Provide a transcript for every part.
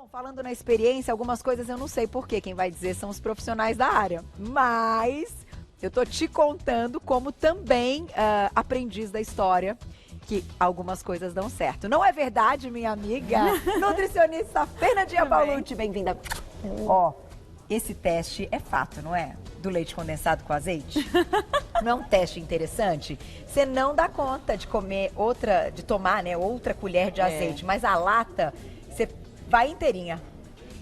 Bom, falando na experiência, algumas coisas eu não sei porquê, quem vai dizer são os profissionais da área. Mas eu tô te contando como também aprendiz da história, que algumas coisas dão certo. Não é verdade, minha amiga? Nutricionista Fernandinha Paulucci, bem-vinda. Ó, esse teste é fato, não é? Do leite condensado com azeite. Não é um teste interessante? Você não dá conta de comer de tomar, né, outra colher de azeite, mas a lata, você vai inteirinha.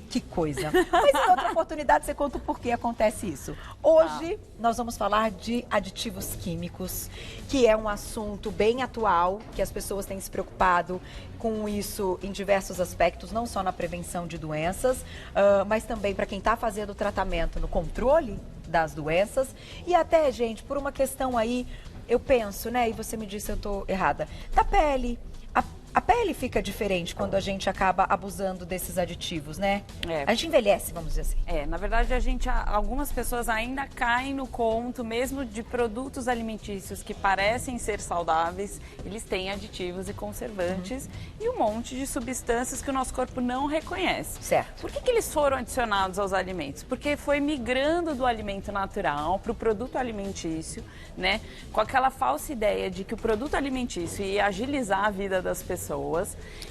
Que coisa. Mas em outra oportunidade você conta o porquê acontece isso. Hoje nós vamos falar de aditivos químicos, que é um assunto bem atual, que as pessoas têm se preocupado com isso em diversos aspectos, não só na prevenção de doenças, mas também para quem está fazendo o tratamento no controle das doenças. E até, gente, por uma questão aí, eu penso, né, e você me disse se eu estou errada, da pele. A pele fica diferente quando a gente acaba abusando desses aditivos, né? A gente envelhece, vamos dizer assim. Na verdade, algumas pessoas ainda caem no conto, mesmo de produtos alimentícios que parecem ser saudáveis, eles têm aditivos e conservantes e um monte de substâncias que o nosso corpo não reconhece. Certo. Por que eles foram adicionados aos alimentos? Porque foi migrando do alimento natural para o produto alimentício, né? Com aquela falsa ideia de que o produto alimentício ia agilizar a vida das pessoas.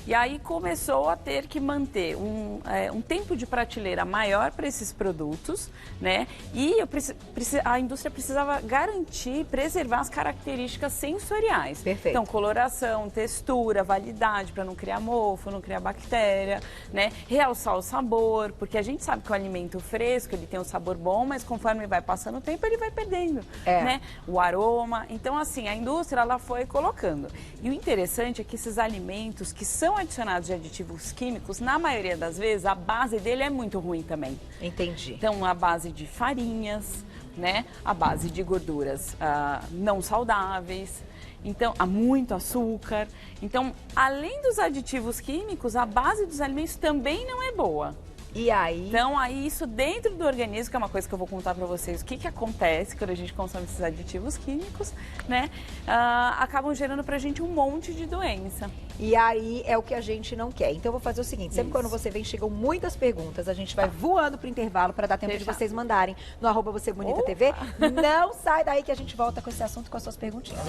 E aí começou a ter que manter um tempo de prateleira maior para esses produtos, né? E a indústria precisava garantir, preservar as características sensoriais. Perfeito. Então, coloração, textura, validade, para não criar mofo, não criar bactéria, né? Realçar o sabor, porque a gente sabe que o alimento fresco, ele tem um sabor bom, mas conforme vai passando o tempo, ele vai perdendo, né? O aroma. Então, assim, a indústria, ela foi colocando. E o interessante é que esses alimentos que são adicionados de aditivos químicos, na maioria das vezes, a base dele é muito ruim também. Entendi. Então, a base de farinhas, né? A base de gorduras não saudáveis. Então, há muito açúcar. Então, além dos aditivos químicos, a base dos alimentos também não é boa. E aí? Então, aí isso dentro do organismo, que é uma coisa que eu vou contar para vocês, o que acontece quando a gente consome esses aditivos químicos, né? Acabam gerando pra gente um monte de doença. E aí é o que a gente não quer. Então eu vou fazer o seguinte, sempre quando você vem, chegam muitas perguntas, a gente vai voando pro intervalo para dar tempo de vocês mandarem no @VocêBonitaTV. Não sai daí que a gente volta com esse assunto, com as suas perguntinhas.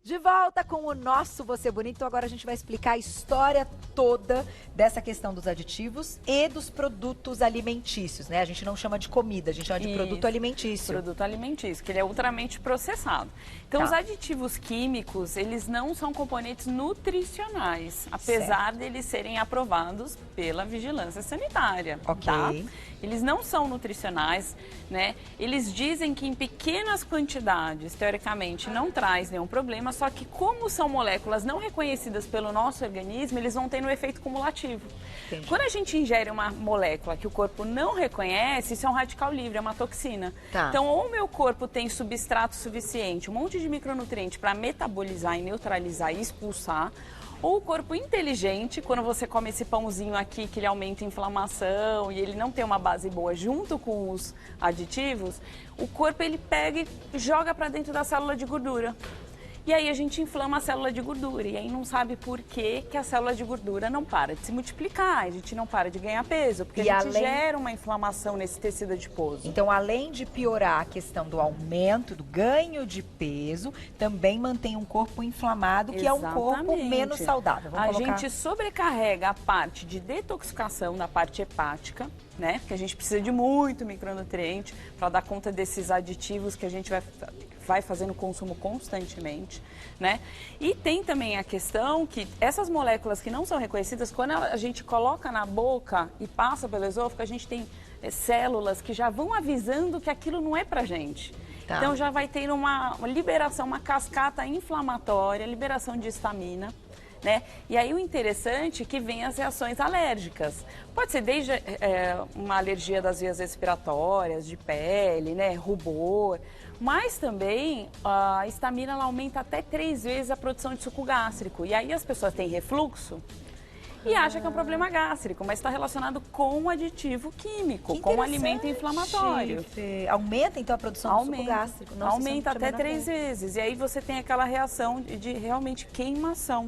De volta com o nosso Você Bonito. Então agora a gente vai explicar a história toda dessa questão dos aditivos e dos produtos alimentícios, né? A gente não chama de comida, a gente chama de produto alimentício. Produto alimentício, que ele é ultramente processado. Então os aditivos químicos, eles não são componentes nutricionais, apesar deles serem aprovados pela vigilância sanitária. Ok. Eles não são nutricionais, né? Eles dizem que em pequenas quantidades, teoricamente, não traz nenhum problema, só que como são moléculas não reconhecidas pelo nosso organismo, eles vão ter um efeito cumulativo. Entendi. Quando a gente ingere uma molécula que o corpo não reconhece, isso é um radical livre, é uma toxina. Então, ou o meu corpo tem substrato suficiente, um monte de micronutriente para metabolizar e neutralizar e expulsar, ou o corpo inteligente, quando você come esse pãozinho aqui que ele aumenta a inflamação e ele não tem uma base boa junto com os aditivos, o corpo ele pega e joga para dentro da célula de gordura. E aí a gente inflama a célula de gordura e aí não sabe por que a célula de gordura não para de se multiplicar, a gente não para de ganhar peso, porque a gente gera uma inflamação nesse tecido adiposo. Então, além de piorar a questão do aumento, do ganho de peso, também mantém um corpo inflamado, que é um corpo menos saudável. A gente sobrecarrega a parte de detoxificação da parte hepática, né? Porque a gente precisa de muito micronutriente para dar conta desses aditivos que a gente vai fazendo consumo constantemente, né? E tem também a questão que essas moléculas que não são reconhecidas, quando a gente coloca na boca e passa pelo esôfago, a gente tem células que já vão avisando que aquilo não é pra gente. Então já vai ter uma liberação, uma cascata inflamatória, liberação de histamina, né? E aí o interessante é que vem as reações alérgicas. Pode ser desde uma alergia das vias respiratórias, de pele, né? Rubor, mas também a histamina ela aumenta até 3 vezes a produção de suco gástrico. E aí as pessoas têm refluxo e acham que é um problema gástrico, mas está relacionado com um aditivo químico, com um alimento inflamatório. Aumenta então a produção do suco gástrico? Nossa, aumenta até 3 vezes. E aí você tem aquela reação de realmente queimação,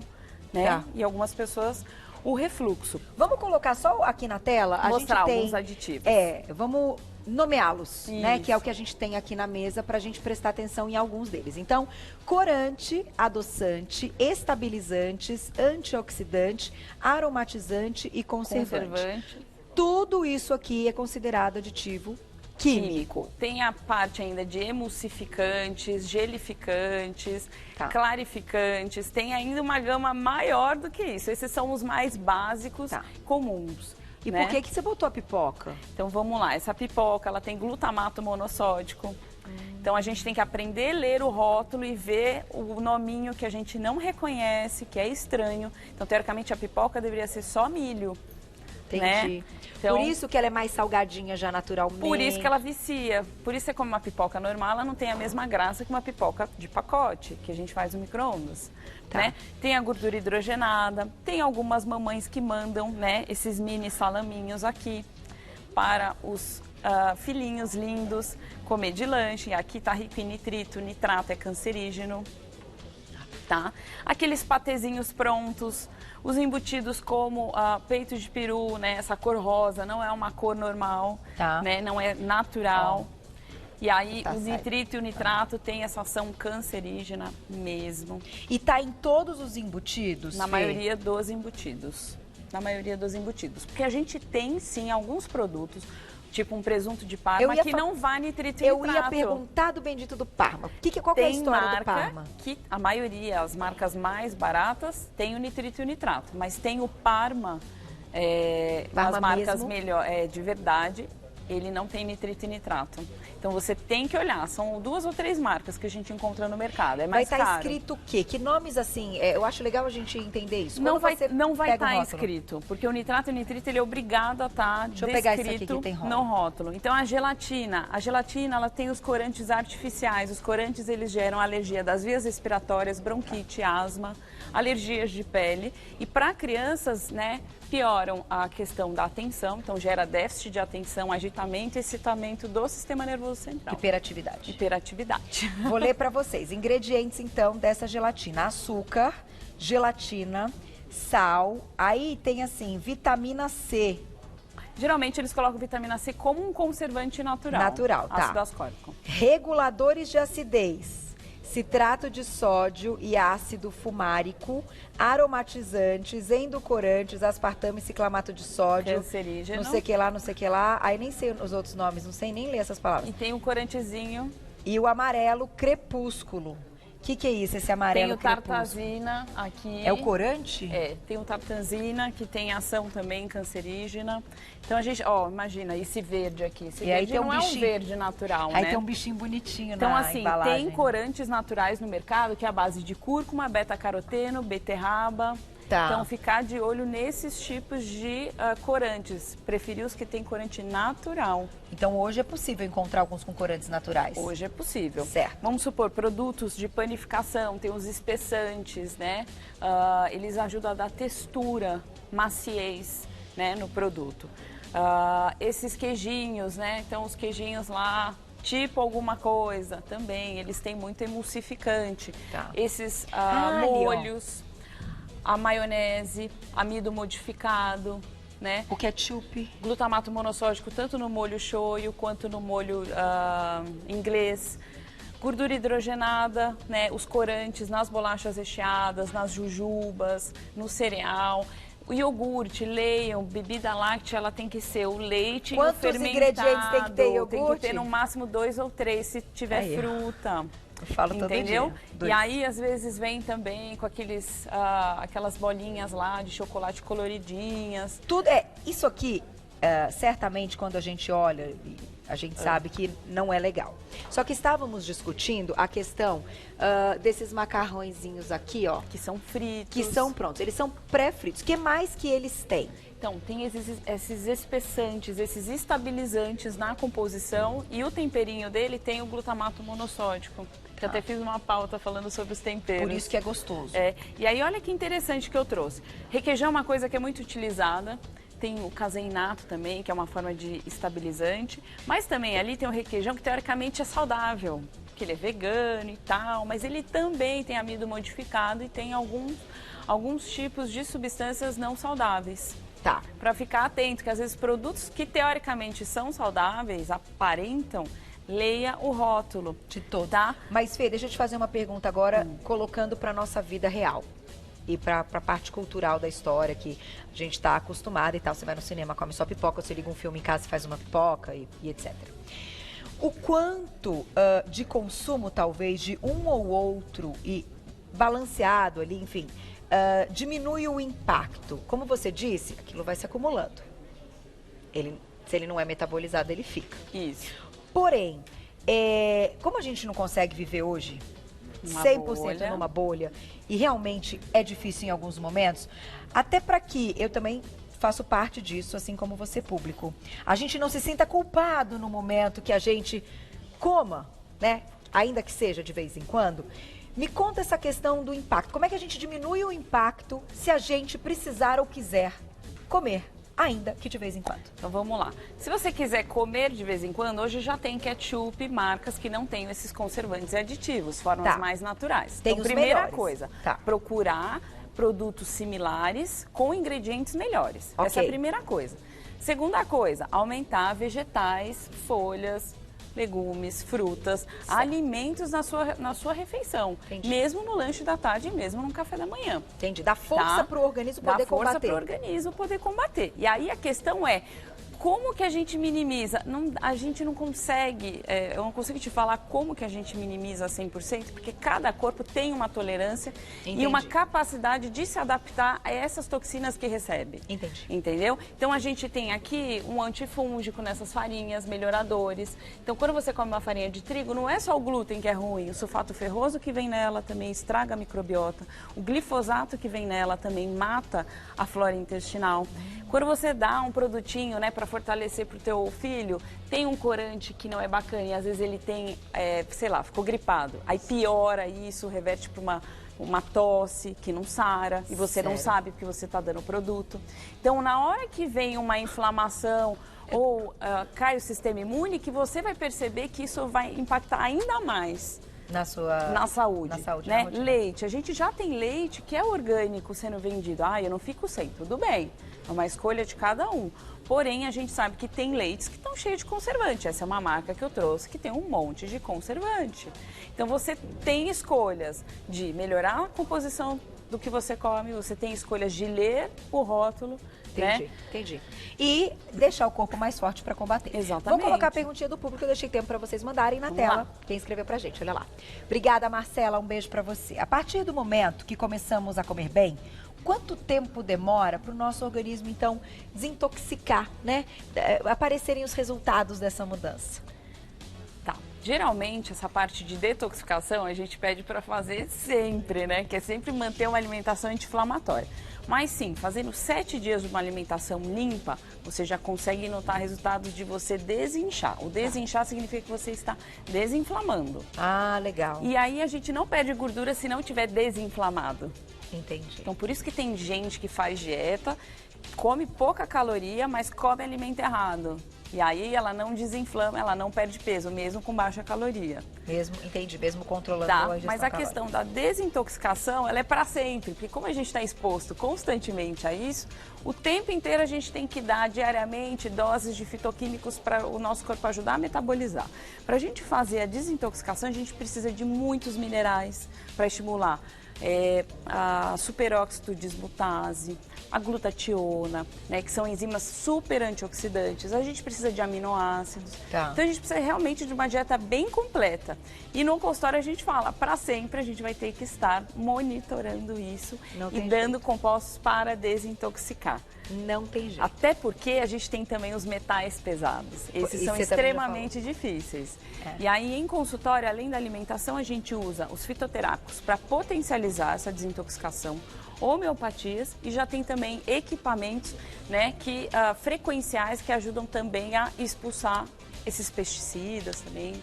né? E algumas pessoas o refluxo. Vamos colocar só aqui na tela? A Mostrar gente tem, alguns aditivos. Vamos nomeá-los, né? Isso. Que é o que a gente tem aqui na mesa para a gente prestar atenção em alguns deles. Então, corante, adoçante, estabilizantes, antioxidante, aromatizante e conservante. Tudo isso aqui é considerado aditivo químico. Tem a parte ainda de emulsificantes, gelificantes, clarificantes. Tem ainda uma gama maior do que isso. Esses são os mais básicos, comuns. E por que você botou a pipoca? Então vamos lá, essa pipoca ela tem glutamato monossódico. Então a gente tem que aprender a ler o rótulo e ver o nominho que a gente não reconhece, que é estranho. Então teoricamente a pipoca deveria ser só milho. Entendi. Né? Então, por isso que ela é mais salgadinha já naturalmente. Por isso que ela vicia. Por isso que como uma pipoca normal, ela não tem a mesma graça que uma pipoca de pacote, que a gente faz no micro-ondas. Né? Tem a gordura hidrogenada, tem algumas mamães que mandam, né, esses mini salaminhos aqui para os filhinhos lindos comer de lanche. Aqui está rico em nitrito, nitrato é cancerígeno. Tá? Aqueles patezinhos prontos, os embutidos como peito de peru, né? Essa cor rosa não é uma cor normal, né? Não é natural. E aí o nitrito e o nitrato têm essa ação cancerígena mesmo. E tá em todos os embutidos? Na maioria dos embutidos. Na maioria dos embutidos. Porque a gente tem sim alguns produtos, tipo um presunto de Parma, que não vai nitrito e nitrato. Eu ia perguntar do bendito do Parma. Qual que é a história do Parma? Que a maioria, as marcas mais baratas, tem o nitrito e o nitrato. Mas tem o Parma, as marcas melhor, de verdade, ele não tem nitrito e nitrato. Então você tem que olhar, são 2 ou 3 marcas que a gente encontra no mercado, é mais caro. Vai estar escrito o quê? Que nomes assim, eu acho legal a gente entender isso. Não vai estar escrito, porque o nitrato e o nitrito ele é obrigado a estar descrito no rótulo. Então a gelatina ela tem os corantes artificiais, os corantes eles geram alergia das vias respiratórias, bronquite, asma, alergias de pele e para crianças, né, pioram a questão da atenção, então gera déficit de atenção, agitamento e excitamento do sistema nervoso central. Hiperatividade. Vou ler para vocês. Ingredientes, então, dessa gelatina. Açúcar, gelatina, sal. Aí tem, assim, vitamina C. Geralmente eles colocam vitamina C como um conservante natural. Ácido ascórbico. Reguladores de acidez. Citrato de sódio e ácido fumárico, aromatizantes, endulcorantes, aspartame e ciclamato de sódio. Cancerígeno. Não sei que lá. Aí nem sei os outros nomes, não sei nem ler essas palavras. E tem um corantezinho. E o amarelo crepúsculo. O que é isso, esse amarelo crepúsculo? Tem o tartazina aqui. É o corante? Tem o tartazina, que tem ação também cancerígena. Então a gente, imagina, esse verde aqui. Esse verde não é um verde natural, né? Aí tem um bichinho bonitinho então, na embalagem. Tem corantes naturais no mercado, que é a base de cúrcuma, beta-caroteno, beterraba. Então, ficar de olho nesses tipos de corantes. Preferir os que têm corante natural. Então, hoje é possível encontrar alguns com corantes naturais? Hoje é possível. Certo. Vamos supor, produtos de panificação, tem os espessantes, né? Eles ajudam a dar textura, maciez, né, no produto. Esses queijinhos, né? Então, os queijinhos lá... tipo alguma coisa também, eles têm muito emulsificante. Esses molhos... A maionese, amido modificado, né? O ketchup. Glutamato monossódico tanto no molho shoyu quanto no molho inglês. Gordura hidrogenada, né? Os corantes nas bolachas recheadas, nas jujubas, no cereal. O iogurte, leiam, bebida láctea, ela tem que ser o leite e o fermentado. Quantos ingredientes tem que ter iogurte? Tem que ter no máximo 2 ou 3, se tiver fruta. Eu falo todo dia. E aí, às vezes, vem também com aquelas bolinhas lá de chocolate coloridinhas. Isso aqui, certamente, quando a gente olha, a gente sabe que não é legal. Só que estávamos discutindo a questão desses macarrõezinhos aqui, ó. Que são fritos. Que são prontos. Eles são pré-fritos. O que mais que eles têm? Então, tem esses espessantes, esses estabilizantes na composição e o temperinho dele tem o glutamato monossódico. Que até fiz uma pauta falando sobre os temperos. Por isso que é gostoso. E aí, olha que interessante que eu trouxe. Requeijão é uma coisa que é muito utilizada. Tem o caseinato também, que é uma forma de estabilizante. Mas também ali tem o requeijão, que teoricamente é saudável. porque ele é vegano e tal, mas ele também tem amido modificado e tem alguns tipos de substâncias não saudáveis. Tá. Para ficar atento, que às vezes produtos que teoricamente são saudáveis, aparentam, leia o rótulo. De todo. Tá? Mas, Fê, deixa eu te fazer uma pergunta agora, colocando para nossa vida real. E para a parte cultural da história, que a gente está acostumada e tal. Você vai no cinema, come só pipoca, você liga um filme em casa e faz uma pipoca e etc. O quanto de consumo, talvez, de um ou outro e balanceado ali, enfim, diminui o impacto. Como você disse, aquilo vai se acumulando. Se ele não é metabolizado, ele fica. Isso. Porém, como a gente não consegue viver hoje 100% numa bolha, e realmente é difícil em alguns momentos, até para que eu também faço parte disso, assim como você, público, a gente não se sinta culpado no momento que a gente coma, né? Ainda que seja de vez em quando. Me conta essa questão do impacto. Como é que a gente diminui o impacto se a gente precisar ou quiser comer, ainda que de vez em quando? Então vamos lá. Se você quiser comer de vez em quando, hoje já tem ketchup, marcas que não têm esses conservantes e aditivos, formas mais naturais. Tem então, os primeira melhores. coisa, Tá. procurar produtos similares com ingredientes melhores. Essa é a primeira coisa. Segunda coisa, aumentar vegetais, folhas, legumes, frutas, alimentos na sua refeição. Entendi. Mesmo no lanche da tarde e mesmo no café da manhã. Entendi. Dá força para o organismo poder combater. Dá força para o organismo poder combater. E aí a questão é, como que a gente minimiza? A gente não consegue, eu não consigo te falar como que a gente minimiza 100%, porque cada corpo tem uma tolerância e uma capacidade de se adaptar a essas toxinas que recebe. Entendi. Entendeu? Então a gente tem aqui um antifúngico nessas farinhas, melhoradores. Então quando você come uma farinha de trigo, não é só o glúten que é ruim, o sulfato ferroso que vem nela também estraga a microbiota, o glifosato que vem nela também mata a flora intestinal. Quando você dá um produtinho, né, para fortalecer para o teu filho, tem um corante que não é bacana e às vezes ele tem, sei lá, ficou gripado. Aí piora isso, reverte para uma tosse que não sara e você não sabe porque você está dando o produto. Então, na hora que vem uma inflamação ou cai o sistema imune, que você vai perceber que isso vai impactar ainda mais. Na saúde, né? Leite, a gente já tem leite que é orgânico sendo vendido. Eu não fico sem, tudo bem, é uma escolha de cada um. Porém, a gente sabe que tem leites que estão cheios de conservante. Essa é uma marca que eu trouxe que tem um monte de conservante. Então, você tem escolhas de melhorar a composição do que você come, você tem escolhas de ler o rótulo. Entendi, entendi. E deixar o corpo mais forte para combater. Exatamente. Vamos colocar a perguntinha do público, eu deixei tempo para vocês mandarem na tela. Quem escreveu pra gente, olha lá. Obrigada, Marcela, um beijo para você. A partir do momento que começamos a comer bem, quanto tempo demora para o nosso organismo, então, desintoxicar, né? Aparecerem os resultados dessa mudança? Tá. Geralmente, essa parte de detoxificação a gente pede para fazer sempre, né? Que é sempre manter uma alimentação anti-inflamatória. Mas sim, fazendo 7 dias de uma alimentação limpa, você já consegue notar resultados de você desinchar. O desinchar significa que você está desinflamando. Ah, legal. E aí a gente não perde gordura se não estiver desinflamado. Entendi. Então, por isso que tem gente que faz dieta, come pouca caloria, mas come alimento errado. E aí ela não desinflama, ela não perde peso, mesmo com baixa caloria. Entendi, mesmo controlando a ingestão mas a questão da desintoxicação, ela é para sempre, porque como a gente está exposto constantemente a isso, o tempo inteiro a gente tem que dar diariamente doses de fitoquímicos para o nosso corpo ajudar a metabolizar. Para a gente fazer a desintoxicação, a gente precisa de muitos minerais para estimular. A superóxido dismutase, a glutationa, né, que são enzimas super antioxidantes. A gente precisa de aminoácidos. Então a gente precisa realmente de uma dieta bem completa. E no consultório a gente fala, para sempre a gente vai ter que estar monitorando isso e dando compostos para desintoxicar. Não tem jeito. Até porque a gente tem também os metais pesados. Esses são extremamente difíceis. E aí, em consultório, além da alimentação, a gente usa os fitoterápicos para potencializar essa desintoxicação, homeopatias e já tem também equipamentos, né, frequenciais que ajudam também a expulsar esses pesticidas também.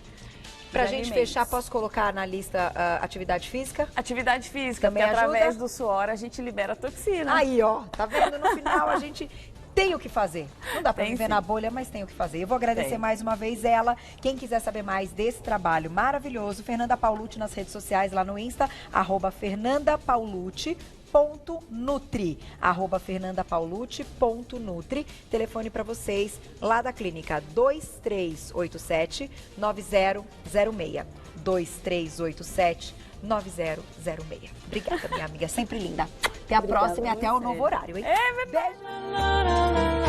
Pra gente fechar, posso colocar na lista atividade física? Atividade física, também porque através do suor a gente libera toxina. Aí, ó, tá vendo? No final a gente tem o que fazer. Não dá pra Tem viver sim. na bolha, mas tem o que fazer. Eu vou agradecer Tem. mais uma vez ela. Quem quiser saber mais desse trabalho maravilhoso, Fernanda Paulucci nas redes sociais, lá no Insta, @FernandaPaulucci.nutri, @FernandaPaulucci.nutri. Telefone para vocês lá da clínica 2387-9006. 2387-9006. Obrigada, minha amiga. Sempre linda. Até a Obrigada próxima e a até o você. novo horário, hein? É verdade. Beijo.